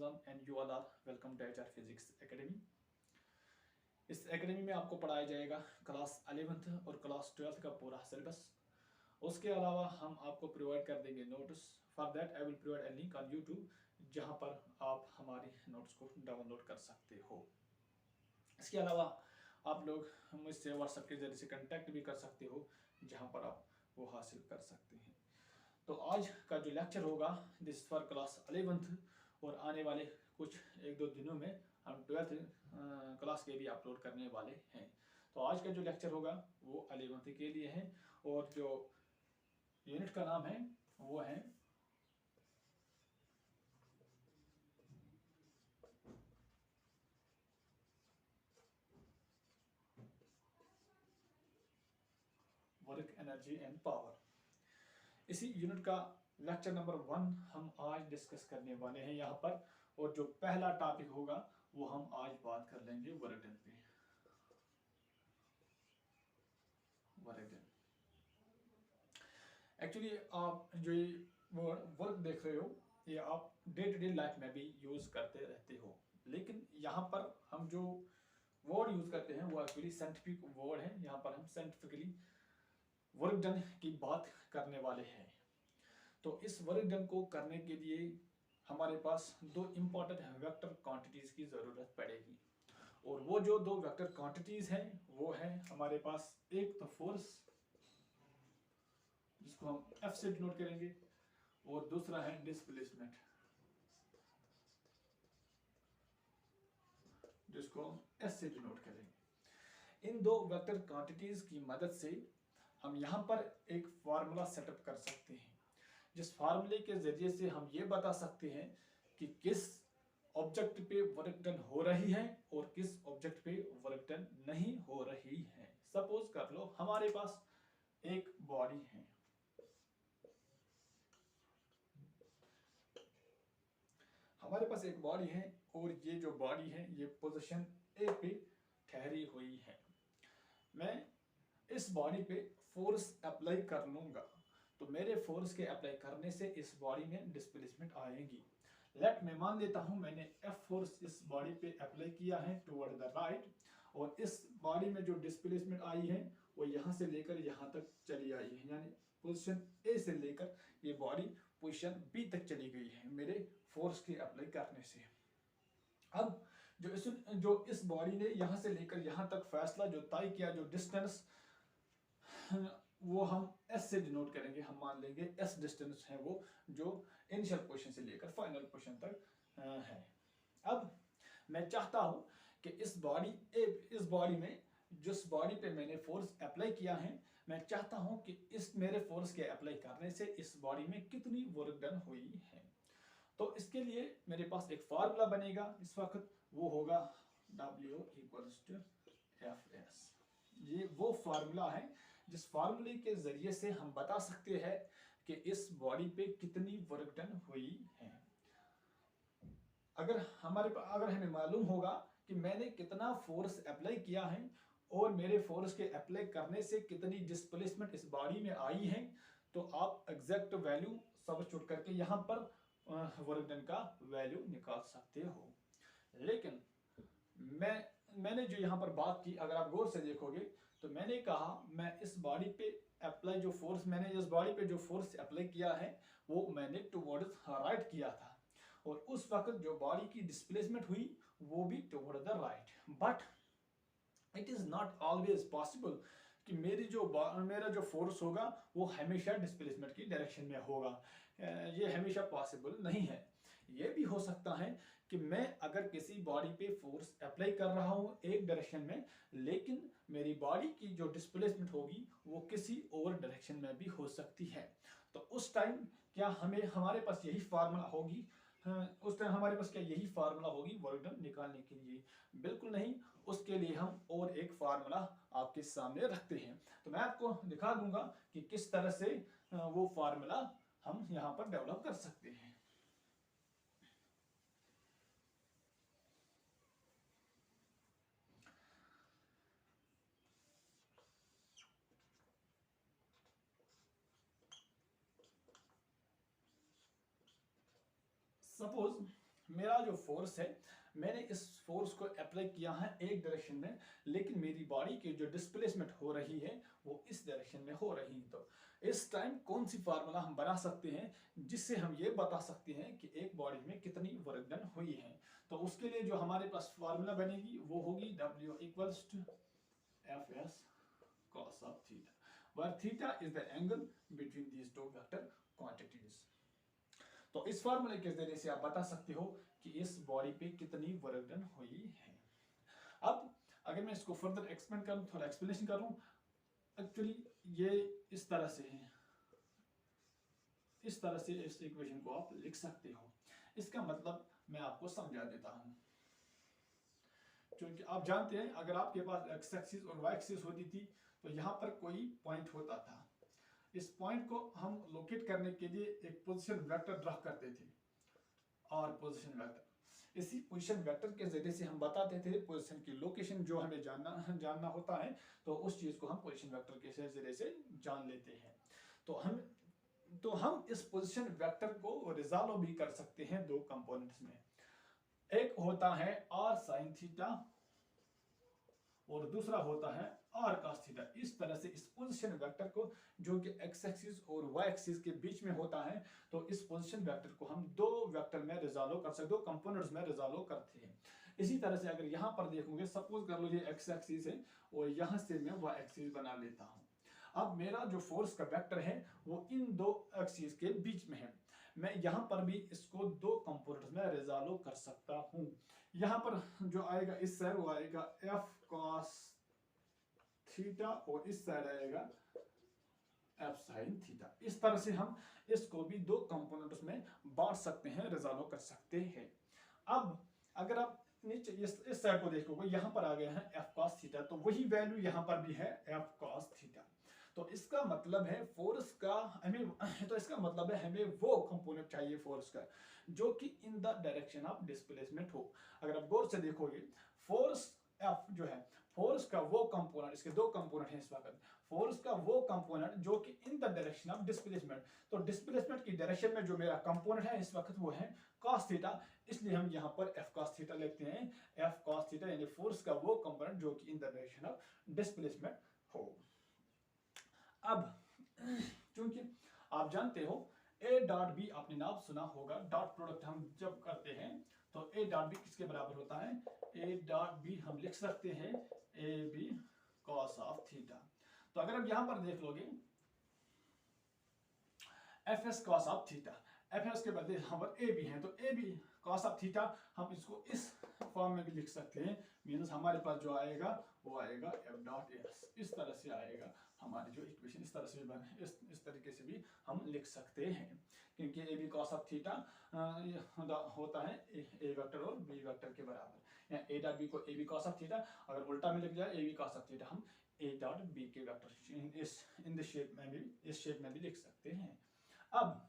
Azam and you all are welcome to HR Physics Academy। इस academy में आपको पढ़ाया जाएगा क्लास 11th और क्लास 12th का पूरा सिलेबस। उसके अलावा हम आपको प्रोवाइड कर देंगे notes. For that I will provide a link on YouTube जहां पर आप हमारे नोट्स को डाउनलोड कर सकते हो। इसके अलावा आप लोग मुझसे व्हाट्सएप के जरिए से कांटेक्ट भी कर सकते हो जहां पर आप वो हासिल कर सकते हैं। तो आज का जो लेक्चर होगा दिस फॉर क्लास 11th और आने वाले कुछ एक दो दिनों में हम 12th क्लास के भी अपलोड करने वाले हैं। तो आज का जो लेक्चर होगा वो 11th के लिए है और जो यूनिट का नाम है वो है वर्क एनर्जी एंड पावर। इसी यूनिट का लेक्चर नंबर 1 हम आज डिस्कस करने वाले हैं यहाँ पर। और जो पहला टॉपिक होगा वो हम आज बात कर लेंगे वर्क डन पे। वर्क डन एक्चुअली आप जो ये वर्क देख रहे हो ये आप डे टू डे लाइफ में भी यूज करते रहते हो, लेकिन यहाँ पर हम जो वर्ड यूज करते हैं वो एक्चुअली साइंटिफिक वर्ड है। यहाँ पर हम साइंटिफिकली वर्क डन की बात करने वाले हैं। तो इस वर्क डन को करने के लिए हमारे पास दो इम्पॉर्टेंट वेक्टर क्वांटिटीज की जरूरत पड़ेगी और वो जो दो वेक्टर क्वांटिटीज हैं वो है हमारे पास एक तो फोर्स जिसको हम F से डिनोट करेंगे और दूसरा है डिस्प्लेसमेंट जिसको हम S से डिनोट करेंगे। इन दो वेक्टर क्वांटिटीज की मदद से हम यहाँ पर एक फार्मूला सेटअप कर सकते हैं जिस फार्मूले के जरिए से हम ये बता सकते हैं कि किस ऑब्जेक्ट पे वर्क डन हो रही है और किस ऑब्जेक्ट पे वर्क डन नहीं हो रही है। सपोज कर लो हमारे पास एक बॉडी है, हमारे पास एक बॉडी है और ये जो बॉडी है ये पोजीशन ए पे ठहरी हुई है। मैं इस बॉडी पे फोर्स अप्लाई कर लूंगा तो मेरे फोर्स के अप्लाई करने से इस बॉडी में डिस्प्लेसमेंट आएगी। लेट मैं मान लेता हूं मैंने F फोर्स इस बॉडी पे अप्लाई किया है टुवर्ड द राइट और इस बॉडी में जो डिस्प्लेसमेंट आई है वो यहाँ से लेकर यहाँ तक चली आई है, यानी पोजीशन ए से लेकर ये बॉडी पोजीशन बी तक चली गई है मेरे फोर्स के अप्लाई करने से। अब जो इस बॉडी ने यहाँ से लेकर यहाँ तक फैसला जो तय किया, जो डिस्टेंस वो हम S से डिनोट करेंगे। हम मान लेंगे S डिस्टेंस है वो जो इनिशियल पोजीशन से लेकर फाइनल पोजीशन तक है। अब मैं चाहता हूं कि इस बॉडी में जिस बॉडी पे मैंने फोर्स अप्लाई किया है मैं चाहता हूं कि इस मेरे फोर्स के अप्लाई करने से इस बॉडी में कितनी वर्क डन हुई है। तो इसके लिए मेरे पास एक फार्मूला बनेगा इस वक्त, वो होगा W = Fs। ये वो फार्मूला है जिस फार्मूले के जरिए से हम बता सकते हैं कि इस बॉडी पे कितनी वर्क डन हुई है। अगर हमें मालूम होगा कि मैंने कितना फोर्स अप्लाई किया है और मेरे फोर्स के अप्लाई करने से कितनी डिस्प्लेसमेंट इस बॉडी में आई है तो आप एग्जैक्ट वैल्यू सब्स्टिट्यूट करके यहाँ पर वर्क डन का वैल्यू निकाल सकते हो। लेकिन मैंने जो यहाँ पर बात की, अगर आप गौर से देखोगे तो मैंने कहा मैं इस बॉडी पे अप्लाई जो फोर्स मैंने इस बॉडी पे जो फोर्स अप्लाई किया है वो मैंने टुवर्ड्स राइट किया था और उस वक्त जो बॉडी की डिस्प्लेसमेंट हुई वो भी toward the right. But it is not always possible कि मेरा जो फोर्स होगा वो हमेशा डिस्प्लेसमेंट की डायरेक्शन में होगा। ये हमेशा पॉसिबल नहीं है। ये भी हो सकता है कि मैं अगर किसी बॉडी पे फोर्स अप्लाई कर रहा हूँ एक डायरेक्शन में, लेकिन मेरी बॉडी की जो डिस्प्लेसमेंट होगी वो किसी और डायरेक्शन में भी हो सकती है। तो उस टाइम क्या हमारे पास यही फार्मूला होगी? उस टाइम हमारे पास क्या यही फार्मूला होगी वर्क डन निकालने के लिए? बिल्कुल नहीं। उसके लिए हम और एक फार्मूला आपके सामने रखते हैं। तो मैं आपको दिखा दूंगा कि किस तरह से वो फार्मूला हम यहाँ पर डेवलप कर सकते हैं। सपोज मेरा जो फोर्स है, मैंने इस फोर्स को अप्लाई किया है एक डायरेक्शन में, लेकिन मेरी बॉडी की जो डिस्प्लेसमेंट हो रही है वो इस डायरेक्शन में हो रही है। तो इस टाइम कौन सी फार्मूला हम बना सकते हैं जिससे हम ये बता सकते हैं कि एक बॉडी में कितनी वर्क डन हुई है। तो उसके लिए जो हमारे पास फार्मूला बनेगी वो होगी W equals to Fs cos of theta, where theta is the angle between these two vector quantities। तो इस फार्मूले के जरिए से आप बता सकते हो कि इस बॉडी पे कितनी वर्क डन हुई है। अब अगर मैं इसको फर्दर एक्सपेंड करूं, थोड़ा एक्सप्लेनेशन करूं, एक्चुअली ये इस तरह से है, इस तरह से इस इक्वेशन को आप लिख सकते हो। इसका मतलब मैं आपको समझा देता हूं। क्योंकि आप जानते हैं अगर आपके पास एक्स एक्सिस और वाई एक्सिस होती थी तो यहाँ पर कोई पॉइंट होता था। इस पॉइंट को हम लोकेट करने के लिए एक पोजीशन वेक्टर ड्रा करते थे, और पोजीशन वेक्टर, इसी पोजीशन वेक्टर के जरिए से हम बताते थे पोजीशन की लोकेशन जो हमें जानना होता है, तो उस चीज को हम पोजीशन वेक्टर के जरिए से जान लेते हैं। तो हम इस पोजीशन वेक्टर को रिजॉल्व भी कर सकते हैं दो कंपोनेंट्स में। एक होता है r sin थीटा और दूसरा होता है r cos थीटा। इस तरह से इस पोजीशन वेक्टर को, जो कि x एक्सिस और y एक्सिस के बीच में होता है, तो इस पोजीशन वेक्टर को हम दो वेक्टर में रिजॉल्व कर सकते, दो कंपोनेंट्स में रिजॉल्व करते हैं। इसी तरह से अगर यहाँ पर देखोगे, सपोज कर लो ये x एक्सिस है और यहाँ से मैं y एक्सिस बना लेता हूँ। अब मेरा जो फोर्स का वेक्टर है वो इन दो एक्सिस के बीच में है। मैं यहाँ पर भी इसको दो कंपोनेंट्स में रिजॉल्व कर सकता हूँ। यहाँ पर जो आएगा इस साइड वो आएगा F cos थीटा और इस साइड आएगा F sin थीटा। इस तरह से हम इसको भी दो कंपोनेंट्स में बांट सकते हैं, रिजॉल्व कर सकते हैं। अब अगर आप नीचे इस साइड को देखोगे, यहाँ पर आ गया है F cos थीटा, तो वही वैल्यू यहाँ पर भी है F cos थीटा। तो इसका मतलब है फोर्स का हमें वो कंपोनेंट चाहिए फोर्स का जो कि in the direction of displacement हो। अगर आप गौर से देखोगे, फोर्स F जो है, फोर्स का वो कंपोनेंट, इसके दो कंपोनेंट हैं इस वक्त, फोर्स का वो कंपोनेंट जो कि in the direction of displacement, तो डिस्प्लेसमेंट की डायरेक्शन में जो मेरा कंपोनेंट है इस वक्त वो है cos थीटा, इसलिए हम यहाँ पर F cos थीटा लिखते हैं। F cos थीटा यानी फोर्स का वो कंपोनेंट जो कि in the direction of displacement हो। अब क्योंकि आप जानते हो A डॉट बी, आपने नाम सुना होगा, डॉट प्रोडक्ट हम जब करते हैं तो A डॉट बी किसके बराबर होता है? A डॉट बी हम लिख सकते हैं A B cos of theta. तो अगर आप यहां पर देख लोगे F S cos of theta, F S के बदले यहाँ पर ए बी है, तो A B cos of theta हम इसको इस फॉर्म में भी लिख सकते हैं। मीन्स हमारे पास जो आएगा वो आएगा एफ डॉट एस, इस तरह से आएगा हमारी जो इक्वेशन, इस तरह से भी बने, इस तरीके से भी हम लिख सकते हैं, क्योंकि A B cos of theta होता है ए वेक्टर और बी वेक्टर के बराबर। या ए डॉट बी को A B cos of theta, अगर उल्टा में लिख जाए A B cos of theta, हम ए डॉट बी के वेक्टर इन दिस शेप में भी, इस शेप में भी लिख सकते हैं। अब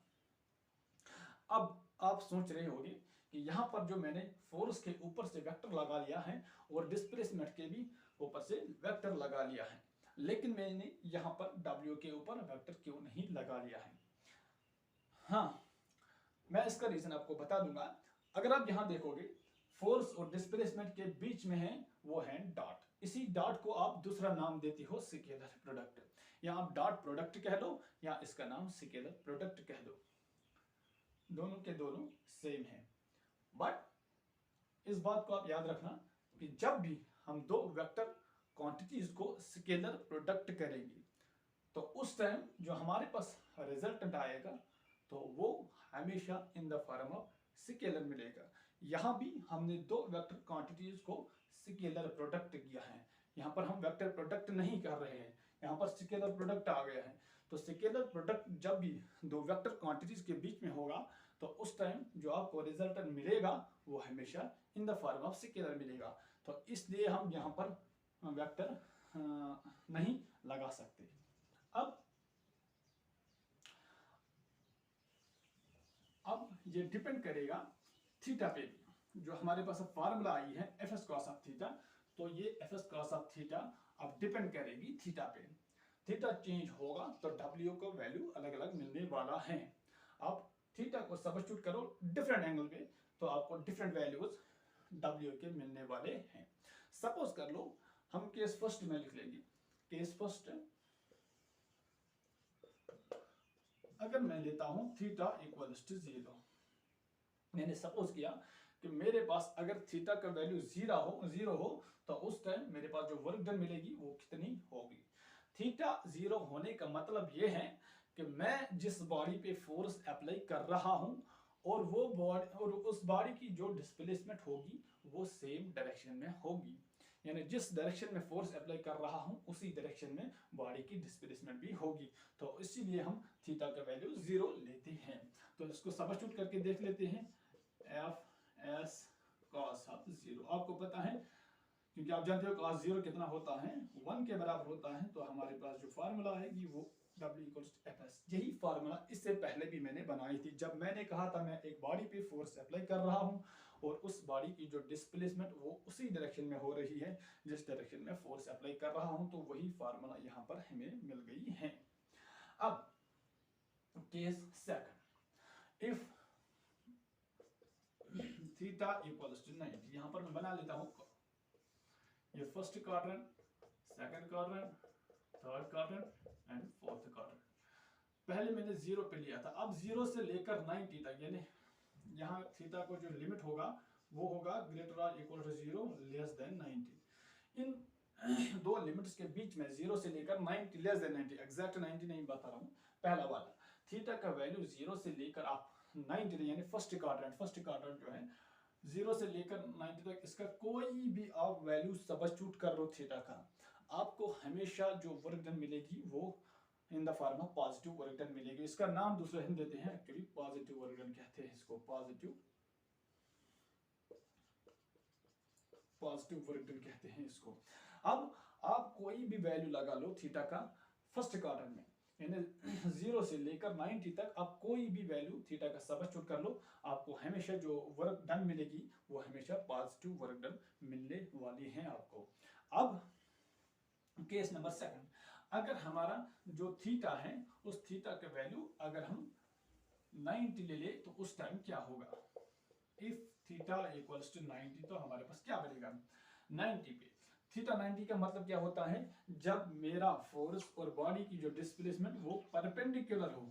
आप सोच रहे होंगे कि यहाँ पर जो मैंने फोर्स के ऊपर से वेक्टर लगा लिया है और डिस्प्लेसमेंट के भी ऊपर से वेक्टर लगा लिया है, लेकिन मैंने यहाँ पर W के ऊपर वेक्टर क्यों नहीं लगा लिया है? हाँ, मैं इसका रीजन आपको बता दूंगा। अगर आप यहाँ देखोगे, फोर्स और डिस्प्लेसमेंट के बीच में है वो है डॉट। इसी डॉट को आप दूसरा नाम देती हो स्केलर प्रोडक्ट, या आप डॉट प्रोडक्ट कह दो या इसका नाम स्केलर प्रोडक्ट कह दो, दोनों के दोनों सेम है। बट इस बात को आप याद रखना कि जब भी हम दो वेक्टर क्वांटिटीज को स्केलर प्रोडक्ट करेंगे तो उस टाइम जो हमारे पास रिजल्टेंट आएगा तो वो हमेशा in the form of scalar मिलेगा। यहाँ भी हमने दो वेक्टर क्वांटिटीज को स्केलर प्रोडक्ट किया है, यहाँ पर हम वेक्टर प्रोडक्ट नहीं कर रहे हैं, यहाँ पर स्केलर प्रोडक्ट आ गया है। तो स्केलर प्रोडक्ट जब भी दो वेक्टर क्वांटिटीज के बीच में होगा तो उस टाइम जो आपको रिजल्टेंट मिलेगा वो हमेशा in the form of scalar मिलेगा। तो इसलिए हम यहाँ पर वेक्टर नहीं लगा सकते। अब ये डिपेंड करेगा थीटा पे भी। जो हमारे पास अब फार्मूला आई है F S cos of theta, तो ये F S cos of theta अब डिपेंड करेगी थीटा पे। थीटा चेंज होगा तो W का वैल्यू अलग अलग मिलने वाला है। अब थीटा को सब्स्टिट्यूट करो डिफरेंट एंगल पे तो आपको डिफरेंट वैल्यूज W के मिलने वाले हैं। सपोज कर लो हम केस फर्स्ट में लिख लेंगे। केस फर्स्ट, अगर मैं लेता हूं थीटा इक्वल्स टू 0, मैंने सपोज किया कि मेरे पास अगर थीटा का वैल्यू 0 हो तो उस टाइम मेरे पास जो वर्क डन मिलेगी वो कितनी होगी। थीटा 0 होने का मतलब ये है कि मैं जिस बॉडी पे फोर्स अप्लाई कर रहा हूं और वो बॉडी और उस बॉडी की जो डिस्प्लेसमेंट होगी वो सेम डायरेक्शन में होगी, यानी जिस डायरेक्शन में फोर्स अप्लाई कर रहा हूं उसी डायरेक्शन में बॉडी की डिस्प्लेसमेंट भी होगी। तो इसीलिए हम थीटा का वैल्यू 0 लेते हैं। तो इसको सब्स्टिट्यूट करके देख लेते हैं। एफ एस कॉस 0, आपको पता है क्योंकि आप जानते हो cos 0 कितना होता है, 1 के बराबर होता है। तो हमारे पास जो फार्मूला है वो W equals to F S, यही फार्मूला इससे पहले भी मैंने बनाई थी जब मैंने कहा था मैं एक बॉडी पे फोर्स अप्लाई कर रहा हूं और उस बॉडी की जो डिस्प्लेसमेंट वो उसी डायरेक्शन में हो रही है जिस डायरेक्शन में फोर्स अप्लाई कर रहा हूं। तो वही फार्मूला यहाँ पर हमें मिल गई है। अब case second, if theta equals to 90, यहाँ पर मैं बना लेता हूँ ये first quadrant, second quadrant, third quadrant and fourth quadrant. पहले मैंने 0 पे लिया था, अब 0 से लेकर 90 तक, यानी यहाँ थीटा को जो लिमिट होगा वो होगा ग्रेटर और इक्वल टू 0 लेस देन 90। इन दो लिमिट्स के बीच में 0 से लेकर 90 लेस देन 90, एग्जैक्ट 90 नहीं बता रहा हूँ, पहला वाला थीटा का वैल्यू 0 से लेकर आप 90 यानी फर्स्ट क्वाड्रेंट जो है 0 से लेकर 90 तक, इसका कोई भी आप वैल्यू सब्स्टिट्यूट कर लो थीटा का, आपको हमेशा जो वर्क डन मिलेगी वो in the form of positive work done मिलेगी। इसका नाम दूसरे हम देते हैं, एक्चुअली पॉजिटिव वर्क डन कहते हैं इसको, पॉजिटिव वर्क डन कहते हैं इसको। अब आप कोई भी वैल्यू लगा लो थीटा का फर्स्ट क्वाड्रेंट में, यानी 0 से लेकर 90 तक आप कोई भी वैल्यू थीटा का सब्स्टिट्यूट कर लो, आपको हमेशा जो वर्क डन मिलेगी वो हमेशा पॉजिटिव वर्क डन मिलने वाली है आपको। अब केस नंबर सेकंड, अगर हमारा जो थीटा है उस थीटा का वैल्यू अगर हम 90 ले ले तो उस टाइम क्या होगा। इफ थीटा इक्वल्स टू 90 तो हमारे पास क्या बनेगा 90 पे। थीटा 90 का मतलब क्या होता है, जब मेरा फोर्स और बॉडी की जो डिस्प्लेसमेंट वो परपेंडिकुलर हो,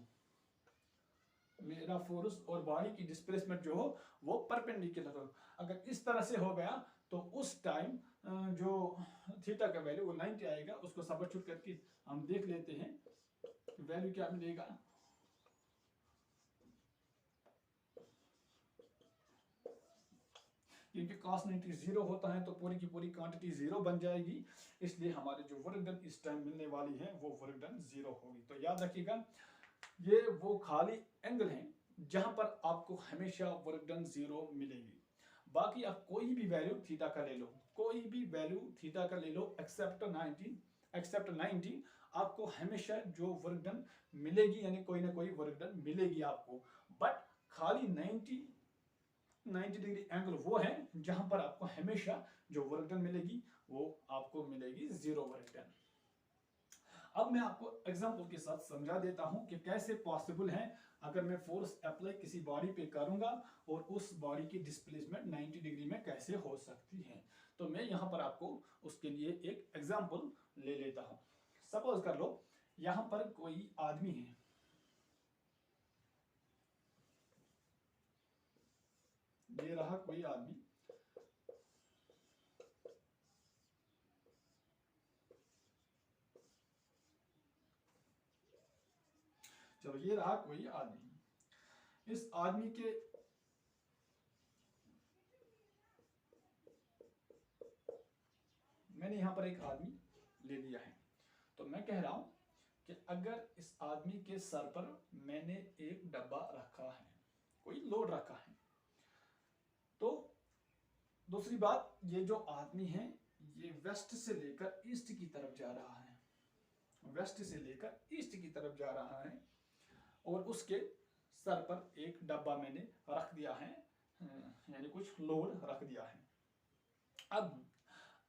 मेरा फोर्स और बॉडी की डिस्प्लेसमेंट जो हो वो परपेंडिकुलर हो। अगर इस तरह से हो गया तो उस टाइम जो थीटा का वैल्यू वो 90 आएगा, उसको सब्स्टिट्यूट करके हम देख लेते हैं वैल्यू क्या मिलेगा। क्योंकि cos 90 0 होता है तो पूरी की पूरी क्वांटिटी 0 बन जाएगी, इसलिए हमारे जो वर्क डन इस टाइम मिलने वाली है वो वर्क डन 0 होगी। तो याद रखिएगा ये वो खाली एंगल है जहां पर आपको हमेशा वर्क डन 0 मिलेगी। बाकी आप कोई भी वैल्यू थीटा का ले लो, कोई भी वैल्यू थीटा का ले लो एक्सेप्ट 90 आपको हमेशा जो वर्क डन मिलेगी, यानी कोई ना कोई वर्क डन मिलेगी आपको। बट खाली 90 डिग्री एंगल वो है जहां पर आपको हमेशा जो वर्क डन मिलेगी वो आपको मिलेगी 0 वर्क डन। अब मैं आपको एग्जांपल के साथ समझा देता हूं कि कैसे पॉसिबल है अगर मैं फोर्स अप्लाई किसी बॉडी पे करूंगा और उस बॉडी की डिस्प्लेसमेंट 90 डिग्री में कैसे हो सकती है। तो मैं यहां पर आपको उसके लिए एक एग्जांपल ले लेता हूं। सपोज कर लो यहां पर कोई आदमी है, ये रहा कोई आदमी, चलो ये रहा कोई आदमी। इस आदमी के मैंने यहां पर एक आदमी ले लिया है, तो मैं कह रहा हूं कि अगर इस आदमी के सर पर मैंने एक डब्बा रखा है, कोई लोड रखा है, तो दूसरी बात ये जो आदमी है ये वेस्ट से लेकर ईस्ट की तरफ जा रहा है, वेस्ट से लेकर ईस्ट की तरफ जा रहा है और उसके सर पर एक डब्बा मैंने रख दिया है, यानी कुछ लोड रख दिया है। अब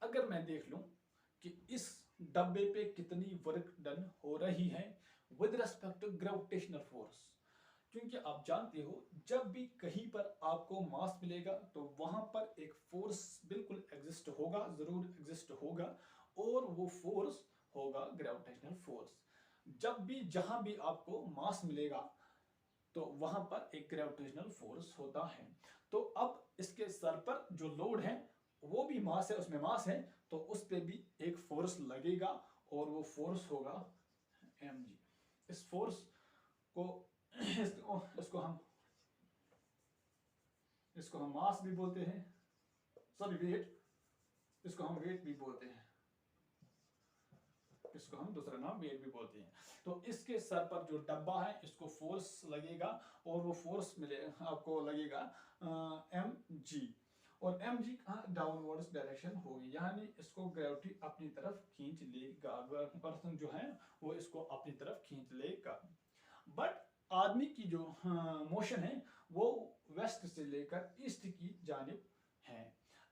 अगर मैं देख लूं कि इस डब्बे पे कितनी वर्क डन हो रही है with respect to gravitational force, क्योंकि आप जानते हो जब भी कहीं पर आपको मास मिलेगा तो वहां पर एक फोर्स बिल्कुल एग्जिस्ट होगा, जरूर एग्जिस्ट होगा, और वो फोर्स होगा ग्रेविटेशनल फोर्स। जब भी जहां भी आपको मास मिलेगा तो वहां पर एक ग्रेविटेशनल फोर्स होता है। तो अब इसके सर पर जो लोड है वो भी मास है, उसमें मास है, तो उस पर भी एक फोर्स लगेगा और वो फोर्स होगा mg। इस फोर्स को इसको हम मास भी बोलते हैं, सॉरी वेट, इसको हम वेट भी बोलते हैं, इसको हम दूसरा नाम वेट भी बोलते हैं। तो इसके सर पर जो डब्बा है इसको फोर्स लगेगा और वो फोर्स मिले आपको लगेगा mg, और mg का डाउनवर्ड्स डायरेक्शन होगी, यानी इसको ग्रेविटी अपनी तरफ खींच लेगा, पर्सन जो है वो इसको अपनी तरफ खींच लेगा। बट आदमी की जो मोशन है वो वेस्ट से लेकर ईस्ट की जानिब है।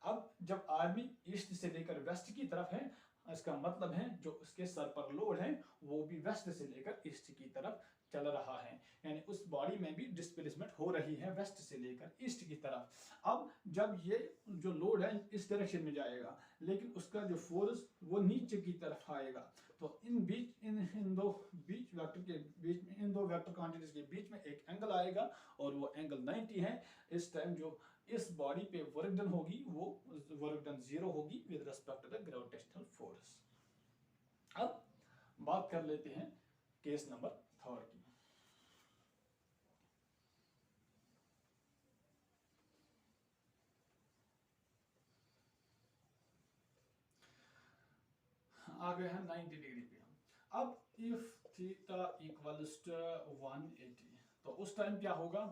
अब जब आदमी ईस्ट से लेकर वेस्ट की तरफ है, इसका मतलब है जो उसके सर पर लोड है वो भी वेस्ट से लेकर ईस्ट की तरफ चल रहा है, यानी उस बॉडी में भी डिस्प्लेसमेंट हो रही है वेस्ट से लेकर ईस्ट की तरफ। अब जब ये जो लोड है इस डायरेक्शन में जाएगा, लेकिन उसका जो फोर्स वो नीचे की तरफ आएगा, तो इन दो बीच वेक्टर के बीच में, इन दो वेक्टर क्वांटिटीज के बीच में एक एंगल आएगा और वो एंगल 90 है। इस टाइम जो इस बॉडी पे वर्क डन होगी वो वर्क डन 0 होगी with respect to the gravitational force. अब बात कर लेते हैं केस नंबर 3 की। आ गए हैं 90 डिग्री पे। अब इफ थीटा इक्वल्स टू 180, तो उस टाइम क्या होगा,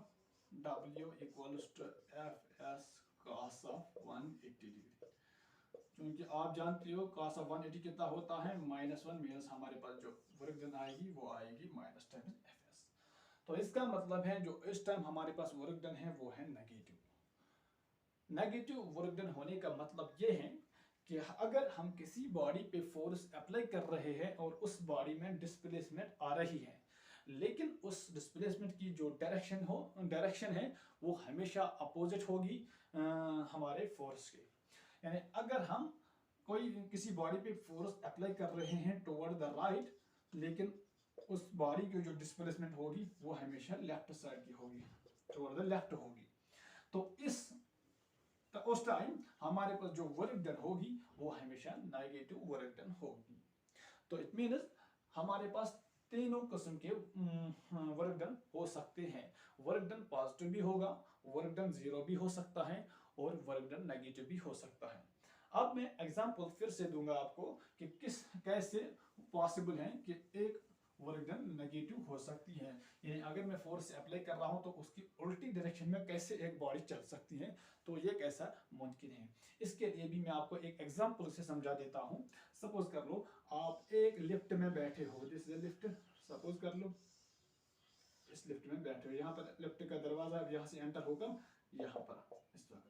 W equals to FS cos of 180 degree. क्योंकि आप जानते हो cos ऑफ 180 कितना होता है, -1, मीनस हमारे पास जो वर्क डन आएगी वो आएगी माइनस टाइम्स FS। तो इसका मतलब है जो इस टाइम हमारे पास वर्क डन है वो है नेगेटिव। नेगेटिव वर्क डन होने का मतलब ये है कि अगर हम किसी बॉडी पे फोर्स अप्लाई कर रहे हैं और उस बॉडी में डिस्प्लेसमेंट आ रही है, लेकिन उस डिस्प्लेसमेंट की जो डायरेक्शन है वो हमेशा अपोजिट होगी हमारे फोर्स के। यानी अगर हम कोई किसी बॉडी पे फोर्स अप्लाई कर रहे हैं टुवर्ड द राइट, लेकिन उस बॉडी की जो डिस्प्लेसमेंट होगी वो हमेशा लेफ्ट साइड की होगी, टुवर्ड द लेफ्ट होगी। तो उस टाइम हमारे पास जो वर्क डन होगी वो हमेशा नेगेटिव वर्क डन होगी। तो इट मीन्स हमारे पास तीनों किस्म के वर्क डन हो सकते हैं। वर्क डन पॉजिटिव भी होगा, वर्क डन 0 भी हो सकता है, और वर्क डन नेगेटिव भी हो सकता है। अब मैं एग्जांपल फिर से दूंगा आपको कि कैसे पॉसिबल है कि एक वर्क डन नेगेटिव हो सकती है, यानी अगर मैं फोर्स अप्लाई कर रहा हूं तो उसकी उल्टी डायरेक्शन में कैसे एक बॉडी चल सकती है, तो ये कैसा मुमकिन है। इसके लिए भी मैं आपको एक एग्जांपल से समझा देता हूं। सपोज कर लो आप एक लिफ्ट में बैठे हो, दिस इज लिफ्ट, सपोज कर लो इस लिफ्ट में बैठे हो, यहाँ पर लिफ्ट का दरवाजा यहाँ से एंटर होगा, यहाँ पर इस तरह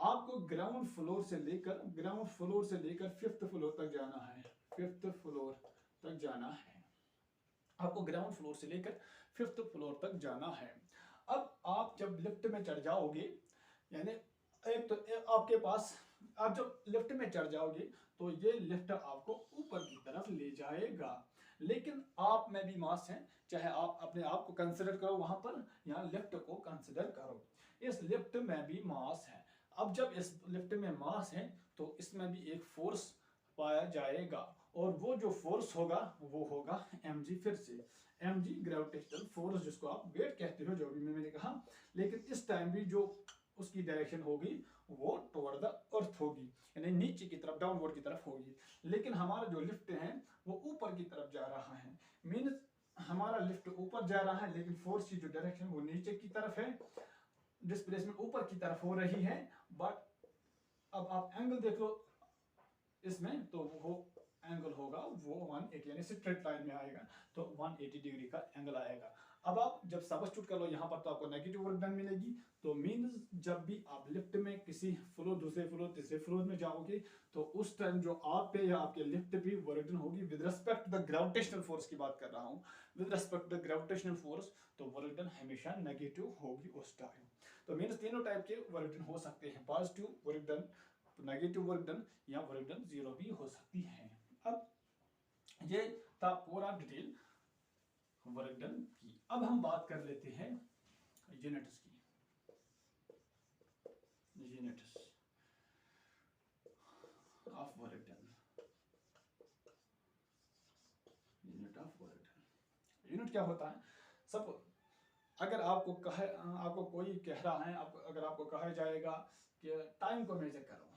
आपको ग्राउंड फ्लोर से लेकर 5th फ्लोर तक जाना है, 5th फ्लोर तक जाना है, आपको ग्राउंड फ्लोर से लेकर 5th फ्लोर तक जाना है। अब आप जब लिफ्ट में चढ़ जाओगे, यानी एक तो आपके पास, आप जब लिफ्ट में चढ़ जाओगे तो ये लिफ्ट आपको ऊपर की तरफ ले जाएगा, लेकिन आप में भी मास है, चाहे आप अपने आप को कंसिडर करो वहां पर या लिफ्ट को कंसिडर करो, इस लिफ्ट में भी मास है। अब जब इस लिफ्ट में मास है तो इसमें भी एक फोर्स पाया जाएगा, और वो जो फोर्स होगा वो होगा mg, फिर से mg ग्रेविटेशनल फोर्स, जिसको आप वेट कहते हो, जो भी मैंने कहा, लेकिन इस टाइम भी जो उसकी डायरेक्शन होगी वो टुवर्ड द अर्थ होगी, यानी नीचे की तरफ, डाउनवर्ड की तरफ होगी। लेकिन हमारा जो लिफ्ट है वो ऊपर की तरफ जा रहा है, मीन्स हमारा लिफ्ट ऊपर जा रहा है, लेकिन फोर्स की जो डायरेक्शन वो नीचे की तरफ है, डिस्प्लेसमेंट ऊपर की तरफ हो रही है। बट अब आप एंगल देख लो इसमें, तो वो एंगल होगा वो 180, यानी स्ट्रेट लाइन में आएगा, तो 180 डिग्री का एंगल आएगा। अब आप जब सबस्टिट्यूट कर लो यहाँ पर तो आपको नेगेटिव वर्क डन मिलेगी। तो मीन्स जब भी आप लिफ्ट में किसी फ्लोर, दूसरे फ्लोर, तीसरे फ्लोर में जाओगे तो उस टाइम जो आप पे या आपके लिफ्ट पे वर्क डन होगी with respect the gravitational force की बात कर रहा हूँ, with respect the gravitational force, तो वर्क डन हमेशा नेगेटिव होगी उस टाइम। तो मीन्स तीनों टाइप के वर्क डन हो सकते हैं, positive work done, negative work done या वर्क डन जीरो भी हो सकती है। अब ये था पूरा डिटेल वर्क डन की। अब हम बात कर लेते हैं यूनिट्स की। Units of work done, unit of work done. Unit क्या होता है? सब अगर आपको कोई कह रहा है, अगर आपको कहा जाएगा कि टाइम को मेजर करो,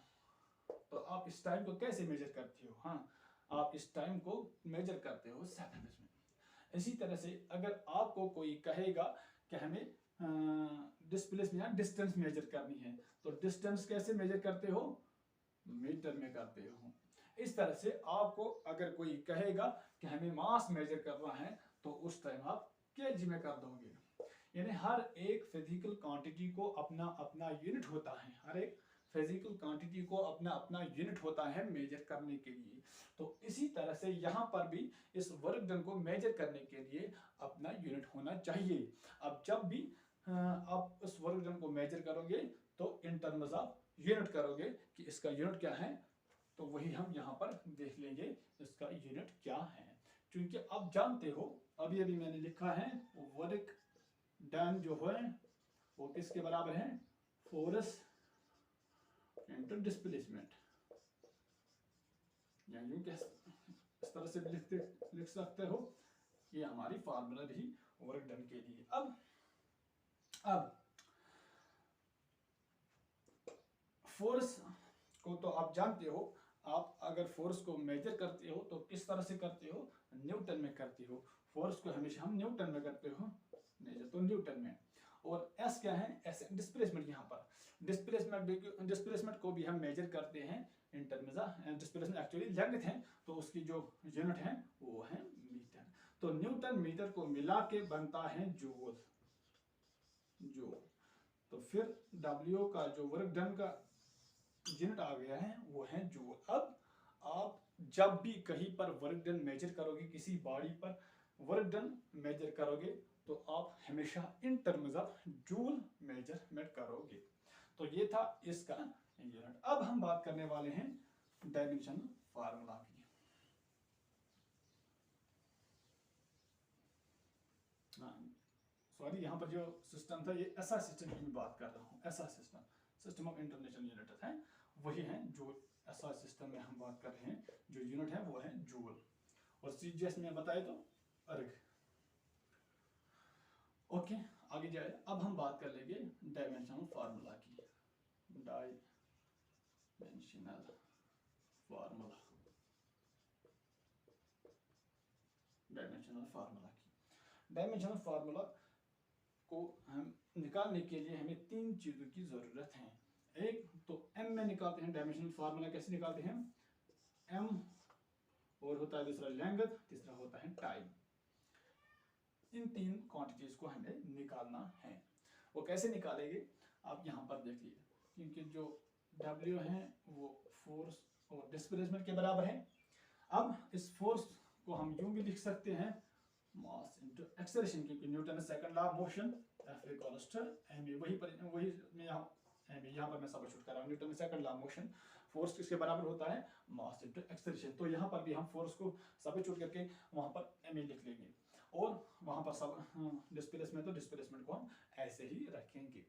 तो आप इस टाइम को कैसे मेजर करते हो? हाँ, आप इस टाइम को मेजर करते हो सेकंड्स में। इसी तरह से अगर आपको कोई कहेगा कि हमें डिस्प्लेसमेंट या डिस्टेंस मेजर करनी है, तो डिस्टेंस कैसे मेजर करते हो? मीटर में करते हो। इस तरह से आपको अगर कोई कहेगा कि हमें मास मेजर करना है, तो उस टाइम आप केजी में कर दोगे। यानी हर एक फिजिकल क्वांटिटी को अपना अपना यूनिट होता है, हर एक फिजिकल क्वांटिटी को अपना अपना यूनिट होता है मेजर करने के लिए। तो इसी तरह से यहाँ पर भी इस वर्क डन को मेजर करने के लिए अपना यूनिट होना चाहिए। अब जब भी आप उस वर्क डन को मेजर करोगे तो इन टर्म्स ऑफ यूनिट करोगे कि इसका यूनिट क्या है, तो वही हम यहाँ पर देख लेंगे इसका यूनिट क्या है। क्योंकि आप जानते हो अभी अभी मैंने लिखा है वर्क डन जो है वो किसके बराबर है? Force into displacement. यानी कि इस तरह से लिख सकते हो, ये हमारी फार्मूला रही वर्क डन के लिए। अब फोर्स को तो आप जानते हो, आप अगर फोर्स को मेजर करते हो तो किस तरह से करते हो? न्यूटन में करते हो। फोर्स को हमेशा हम न्यूटन में करते हो मेजर, तो न्यूटन में। और एस क्या है? S displacement. यहाँ पर डिस्प्लेसमेंट को भी हम मेजर करते हैं in terms of displacement actually length है, तो उसकी जो यूनिट है वो है मीटर। तो न्यूटन मीटर को मिला के बनता है जूल। तो फिर W का जो वर्क डन का यूनिट आ गया है वो है जूल। अब आप जब भी कहीं पर वर्क डन मेजर करोगे, किसी बॉडी पर वर्क डन मेजर करोगे, तो आप हमेशा in terms of joule measurement करोगे। तो ये था इसका यूनिट। अब हम बात करने वाले हैं डायमेंशन फार्मूला की। सॉरी, यहाँ पर जो सिस्टम था ये ऐसा सिस्टम की मैं बात कर रहा हूँ। ऐसा सिस्टम ऑफ इंटरनेशनल यूनिट है, वही है जो ऐसा सिस्टम में हम बात कर रहे हैं। जो यूनिट है वो है जूल, और सीजीएस में बताए तो अर्ग। ओके, आगे जाए। अब हम बात कर लेंगे डायमेंशनल फार्मूला की। डायमेंशनल फार्मूला, डायमेंशनल फार्मूला की। डायमेंशनल फार्मूला को हम निकालने के लिए हमें तीन चीजों की जरूरत है। एक तो m में निकालते हैं डायमेंशनल फार्मूला। कैसे निकालते हैं? m, और होता है दूसरा लेंथ, तीसरा होता है टाइम। इन तीन क्वांटिटीज को हमें निकालना है। वो कैसे निकालेंगे आप यहाँ पर देखिए, क्योंकि जो W है वो फोर्स और डिस्प्लेसमेंट के बराबर है। अब इस फोर्स को हम यूं भी लिख सकते हैं मास इनटू एक्सेलरेशन, क्योंकि Newton second law of motion F इक्वल्स टू ma। वही यहाँ पर मैं सबस्टिट्यूट कर रहा हूँ। Newton second law of motion, force किसके बराबर होता है? Mass into acceleration. तो यहाँ पर भी हम फोर्स को सबस्टिट्यूट करके वहाँ पर ma लिख लेंगे, और वहाँ पर सब डिस्प्लेसमेंट, तो डिस्प्लेसमेंट को हम ऐसे ही रखेंगे।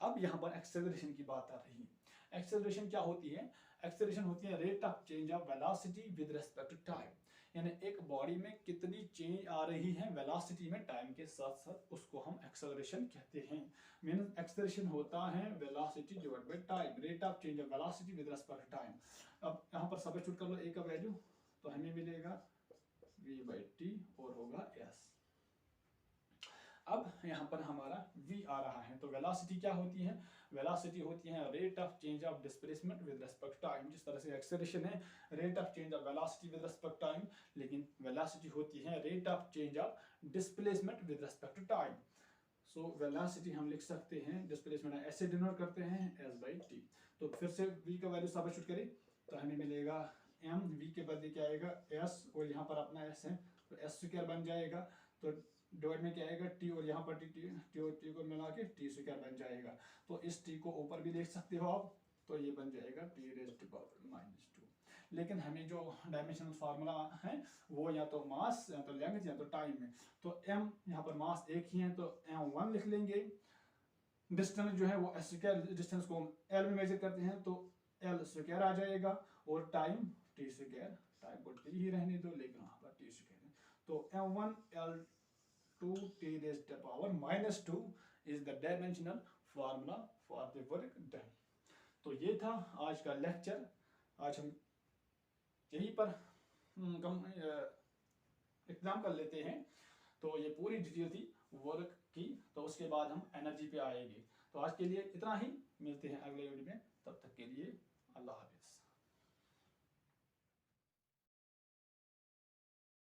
अब यहाँ पर एक्सेलरेशन की बात आ रही है। एक्सेलरेशन क्या होती है? एक्सेलरेशन होती है rate of change of velocity with respect to time. यानी एक बॉडी में कितनी चेंज आ रही है वेलोसिटी में टाइम के साथ साथ, उसको हम एक्सेलरेशन कहते हैं। मीन एक्सेलरेशन होता है velocity divided by time, rate of change of velocity with respect to time. अब यहाँ पर सबस्टिट्यूट कर लो ए का वैल्यू, तो हमें मिलेगा v/t और होगा s। अब यहाँ पर हमारा v आ रहा है, तो वेलोसिटी क्या होती है, वेलोसिटी होती है rate of change of displacement with respect time. जिस तरह से एक्सेलरेशन है rate of change of velocity with respect time, लेकिन वेलोसिटी होती है rate of change of displacement with respect to time. So velocity हम लिख सकते हैं, डिस्प्लेसमेंट ऐसे डिनोट करते हैं s/t। तो फिर से v का वैल्यू सब्स्टिट्यूट करें तो हमें मिलेगा m, v के बदले क्या आएगा s, और यहाँ पर अपना s है तो s स्क्वायर बन जाएगा, तो डिवाइड में क्या आएगा t, और यहाँ पर t और t को मिला के t स्क्वायर बन जाएगा। तो इस t को ऊपर भी देख सकते हो आप, तो ये बन जाएगा t⁻²। लेकिन हमें जो डायमेंशनल फार्मूला है वो या तो मास या तो लेंथ या तो टाइम है, तो m यहाँ पर मास एक ही है तो m1 लिख लेंगे। डिस्टेंस जो है वो s स्क्वायर, डिस्टेंस को l में मेजर करते हैं तो l स्क्वायर आ जाएगा, और टाइम t स्क्वायर, टाइम को t ही रहने दो लेकिन वहाँ पर t स्क्वायर है, तो m1 L2 t⁻² is the dimensional formula for the work done। तो ये था आज का लेक्चर। आज हम यहीं पर एग्जाम कर लेते हैं। तो ये पूरी डिटेल थी वर्क की, तो उसके बाद हम एनर्जी पे आएंगे। तो आज के लिए इतना ही, मिलते हैं अगले वीडियो में, तब तक के लिए अल्लाह हाफ़िज़।